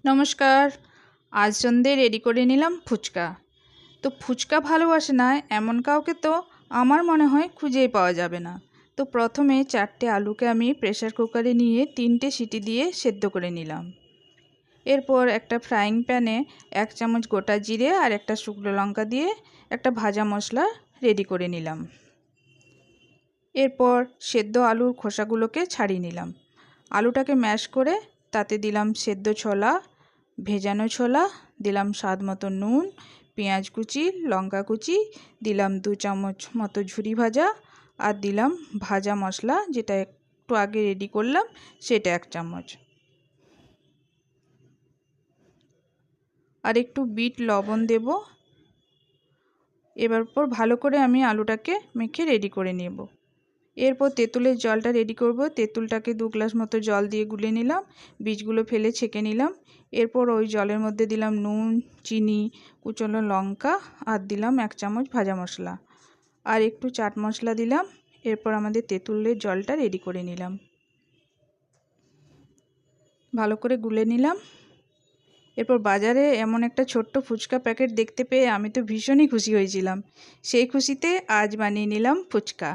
নমস্কার। আজ সন্ধ্যে রেডি করে নিলাম ফুচকা। তো ফুচকা ভালোবাসে না এমন কাউকে তো আমার মনে হয় খুঁজেই পাওয়া যাবে না। তো প্রথমে 4টে আলুকে আমি প্রেসার কুকারে নিয়ে 3টে সিটি দিয়ে সেদ্ধ করে নিলাম। এরপর একটা ফ্রাইং প্যানে 1 চামচ গোটা জিরে আর একটা শুকনো লঙ্কা দিয়ে একটা ভাজা মশলা রেডি করে নিলাম। এরপর সেদ্ধ আলুর খোসাগুলোকে ছাড়িয়ে নিলাম। আলুটাকে ম্যাশ করে তাতে দিলাম সেদ্ধ ছোলা, ভেজানো ছোলা, দিলাম স্বাদ মতো নুন, পেঁয়াজ কুচি, লঙ্কা কুচি, দিলাম 2 চামচ মতো ঝুরি ভাজা আর দিলাম ভাজা মশলা যেটা একটু আগে রেডি করলাম সেটা 1 চামচ। আর একটু বিট লবণ দেব। এরপর ভালো করে আমি আলুটাকে মেখে রেডি করে নেব। এরপর তেঁতুলের জলটা রেডি করব। তেঁতুলটাকে 2 গ্লাস মতো জল দিয়ে গুলে নিলাম, বীজগুলো ফেলে ছেঁকে নিলাম। এরপর ওই জলের মধ্যে দিলাম নুন, চিনি, কুচনো লঙ্কা আর দিলাম 1 চামচ ভাজা মশলা আর একটু চাট মশলা দিলাম। এরপর আমাদের তেঁতুলের জলটা রেডি করে নিলাম, ভালো করে গুলে নিলাম। এরপর বাজারে এমন একটা ছোট্ট ফুচকা প্যাকেট দেখতে পেয়ে আমি তো ভীষণই খুশি হয়েছিলাম। সেই খুশিতে আজ বানিয়ে নিলাম ফুচকা।